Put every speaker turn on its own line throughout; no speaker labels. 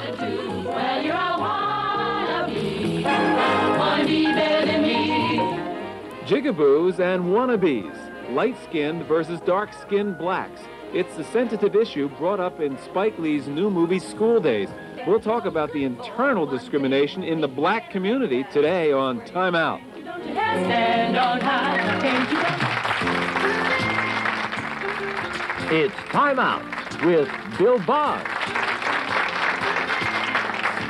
attitude. Well, you're a wannabe. Wannabe better than me.
Jigaboos and wannabes, light-skinned versus dark-skinned blacks. It's the sensitive issue brought up in Spike Lee's new movie, School Days. We'll talk about the internal discrimination in the black community today on Time Out.
Stand on high, can't you?
It's Time Out with Bill Boggs.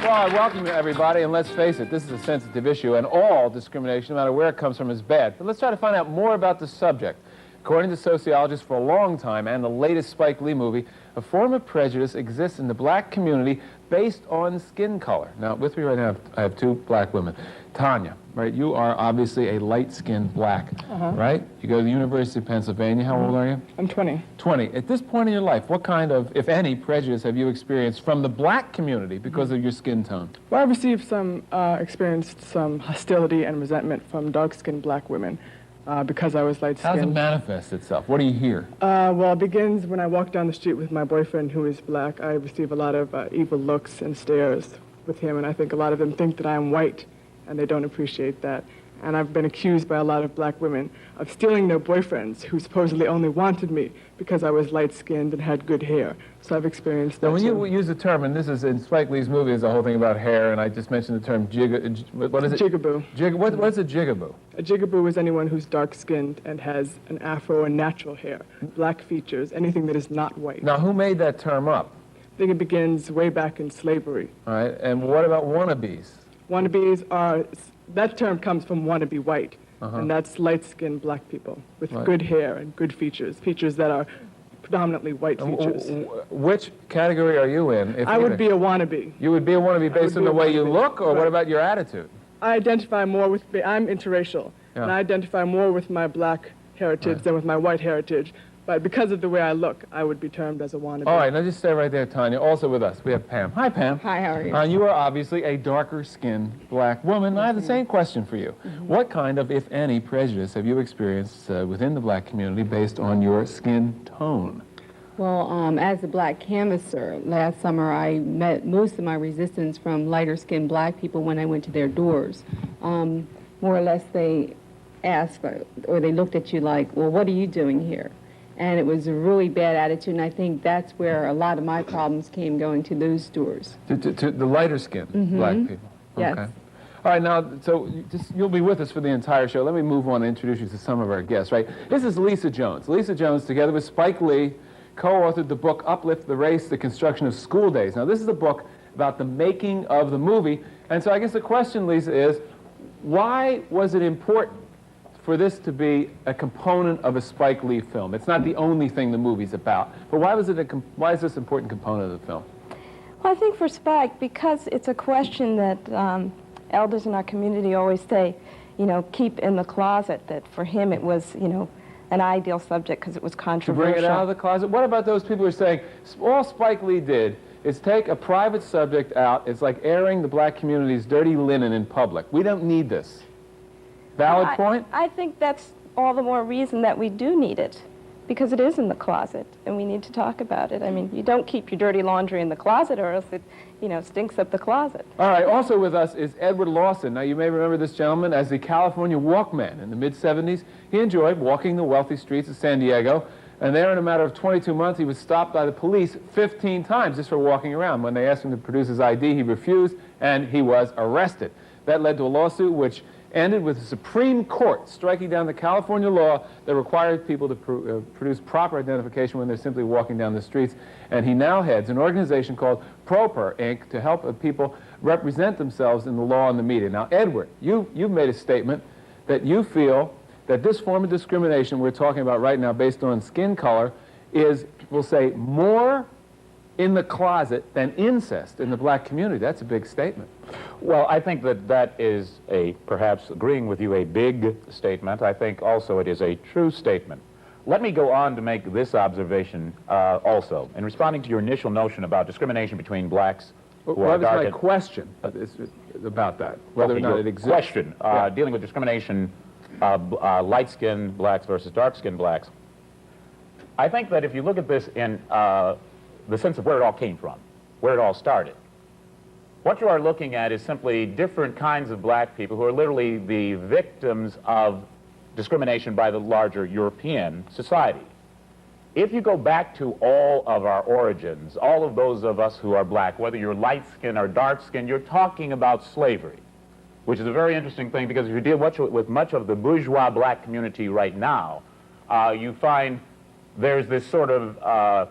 Well, I welcome you, everybody, and let's face it, this is a sensitive issue, and all discrimination, no matter where it comes from, is bad. But let's try to find out more about the subject. According to sociologists, for a long time, and the latest Spike Lee movie, a form of prejudice exists in the black community based on skin color. Now, with me right now, I have two black women. Tanya, right, you are obviously a light-skinned black, right? You go to the University of Pennsylvania. How old are you?
I'm 20.
20. At this point in your life, what kind of, if any, prejudice have you experienced from the black community because of your skin tone?
Well, I received experienced some hostility and resentment from dark-skinned black women because I was light-skinned.
How does it manifest itself? What do you hear?
Well, it begins when I walk down the street with my boyfriend who is black. I receive a lot of evil looks and stares with him, and I think a lot of them think that I am white, and they don't appreciate that. And I've been accused by a lot of black women of stealing their boyfriends who supposedly only wanted me because I was light-skinned and had good hair. So I've experienced that.
Now, when you use the term, and this is in Spike Lee's movie, is the whole thing about hair, and I just mentioned the term what is it?
Jigaboo.
What is a jigaboo?
A jigaboo is anyone who's dark-skinned and has an afro and natural hair, black features, anything that is not white.
Now, who made that term up?
I think it begins way back in slavery.
All right, and what about wannabes?
Wannabes are, that term comes from wannabe white, and that's light-skinned black people with good hair and good features, features that are predominantly white features.
Which category are you in?
I would be a wannabe.
You would be a wannabe based on the way you look, or
Right.
what about your attitude?
I identify more with, I'm interracial, and I identify more with my black heritage than with my white heritage. But because of the way I look, I would be termed as a wannabe.
All right, now just stay right there, Tanya. Also with us, we have Pam. Hi, Pam.
Hi, how are you?
You are obviously a darker-skinned black woman. I have the same question for you. What kind of, if any, prejudice have you experienced within the black community based on your skin tone?
Well, as a black canvasser, last summer I met most of my resistance from lighter-skinned black people when I went to their doors. More or less they asked, or they looked at you like, well, what are you doing here? And it was a really bad attitude, and I think that's where a lot of my problems came going to those doors.
To the lighter-skinned black people?
Yes.
Okay. All right, now, so you'll be with us for the entire show. Let me move on and introduce you to some of our guests, right? This is Lisa Jones. Lisa Jones, together with Spike Lee, co-authored the book Uplift the Race, The Construction of School Days. Now, this is a book about the making of the movie, and so I guess the question, Lisa, is why was it important for this to be a component of a Spike Lee film? It's not the only thing the movie's about, but why is this an important component of the film?
Well, I think for Spike, because it's a question that elders in our community always say, you know, keep in the closet, that for him it was, you know, an ideal subject because it was controversial.
To bring it out of the closet? What about those people who are saying, all Spike Lee did is take a private subject out, it's like airing the black community's dirty linen in public. We don't need this. Valid point?
I think that's all the more reason that we do need it, because it is in the closet, and we need to talk about it. I mean, you don't keep your dirty laundry in the closet, or else it, you know, stinks up the closet.
All right, also with us is Edward Lawson. Now, you may remember this gentleman as the California Walkman in the mid-'70s. He enjoyed walking the wealthy streets of San Diego, and there in a matter of 22 months, he was stopped by the police 15 times just for walking around. When they asked him to produce his ID, he refused, and he was arrested. That led to a lawsuit which ended with the Supreme Court striking down the California law that required people to produce proper identification when they're simply walking down the streets. And he now heads an organization called ProPer, Inc. to help people represent themselves in the law and the media. Now, Edward, you've made a statement that you feel that this form of discrimination we're talking about right now based on skin color is, we'll say, more in the closet than incest in the black community. That's a big statement.
Well, I think that is perhaps agreeing with you, a big statement. I think also it is a true statement. Let me go on to make this observation also. In responding to your initial notion about discrimination between blacks who are
That was
dark...
my question about that, whether or not it exists.
Question, dealing with discrimination, light-skinned blacks versus dark-skinned blacks. I think that if you look at this in the sense of where it all came from, where it all started, What you are looking at is simply different kinds of black people who are literally the victims of discrimination by the larger European society. If you go back to all of our origins, all of those of us who are black, whether you're light-skinned or dark-skinned, you're talking about slavery, which is a very interesting thing, because if you deal with much of the bourgeois black community right now, you find there's this sort of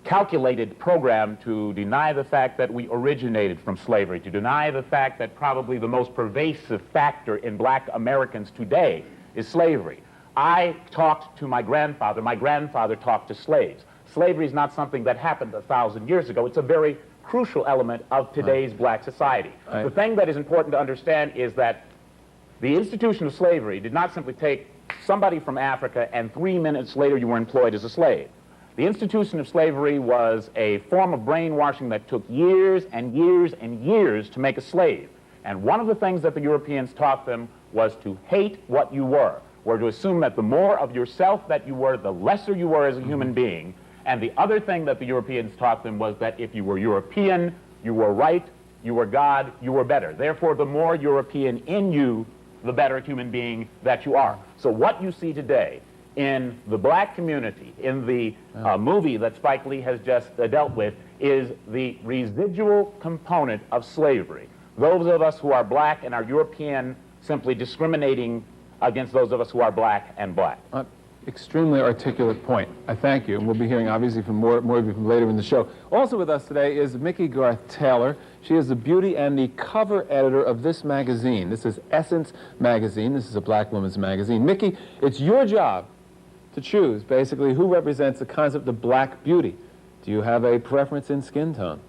calculated program to deny the fact that we originated from slavery, to deny the fact that probably the most pervasive factor in black Americans today is slavery. I talked to my grandfather talked to slaves. Slavery is not something that happened 1,000 years ago. It's a very crucial element of today's black society. The thing that is important to understand is that the institution of slavery did not simply take somebody from Africa and 3 minutes later you were employed as a slave. The institution of slavery was a form of brainwashing that took years and years and years to make a slave. And one of the things that the Europeans taught them was to hate what you were, or to assume that the more of yourself that you were, the lesser you were as a human being. And the other thing that the Europeans taught them was that if you were European, you were right, you were God, you were better. Therefore, the more European in you, the better human being that you are. So what you see today in the black community, in the movie that Spike Lee has just dealt with, is the residual component of slavery. Those of us who are black and are European simply discriminating against those of us who are black and black.
Extremely articulate point. I thank you, and we'll be hearing obviously from more of you from later in the show. Also with us today is Mickey Garth Taylor. She is the beauty and the cover editor of this magazine. This is Essence Magazine. This is a black woman's magazine. Mickey, it's your job to choose basically who represents the concept of black beauty. Do you have a preference in skin tone?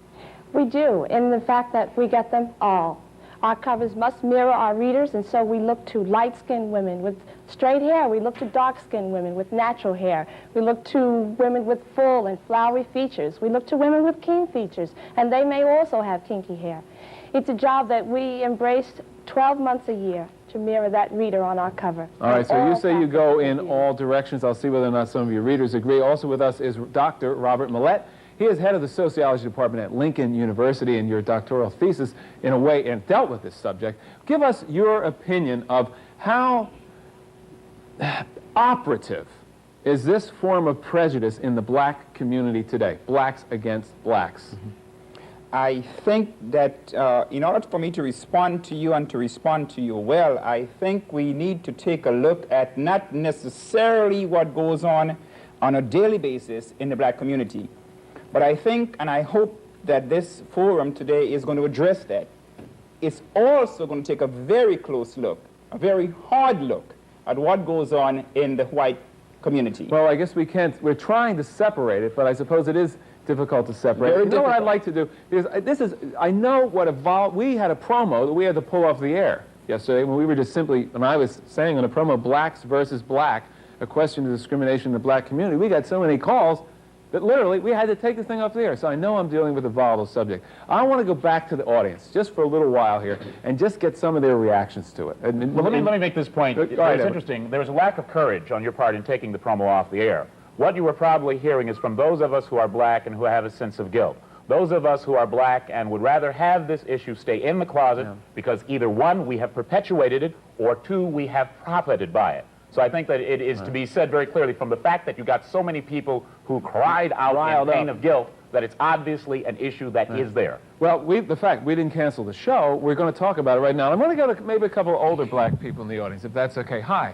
We do, in the fact that we get them all. Our covers must mirror our readers, and so we look to light-skinned women with straight hair. We look to dark-skinned women with natural hair. We look to women with full and flowery features. We look to women with keen features, and they may also have kinky hair. It's a job that we embraced 12 months a year to mirror that reader on our cover.
All right, so you say you go in all directions. I'll see whether or not some of your readers agree. Also with us is Dr. Robert Millett. He is head of the sociology department at Lincoln University, and your doctoral thesis, in a way, and dealt with this subject. Give us your opinion of how operative is this form of prejudice in the black community today, blacks against blacks.
I think that in order for me to respond to you and to respond to you well, I think we need to take a look at not necessarily what goes on a daily basis in the black community. But I think, and I hope that this forum today is going to address that. It's also going to take a very close look, a very hard look at what goes on in the white community.
Well, I guess we can't, we're trying to separate it, but I suppose it is difficult to separate.
Very
You know what
difficult.
I'd like to do? Because this is, I know what evolved, we had a promo that we had to pull off the air yesterday when we were just simply, when I was saying on a promo, blacks versus black, a question of discrimination in the black community. We got so many calls that literally we had to take the thing off the air. So I know I'm dealing with a volatile subject. I want to go back to the audience just for a little while here and just get some of their reactions to it.
Well, let me make this point. It's interesting. There was a lack of courage on your part in taking the promo off the air. What you were probably hearing is from those of us who are black and who have a sense of guilt. Those of us who are black and would rather have this issue stay in the closet because either one, we have perpetuated it, or two, we have profited by it. So I think that it is to be said very clearly from the fact that you got so many people who cried out in pain of guilt that it's obviously an issue that is there.
Well, the fact we didn't cancel the show, we're going to talk about it right now. I'm going to go to maybe a couple of older black people in the audience, if that's okay. Hi.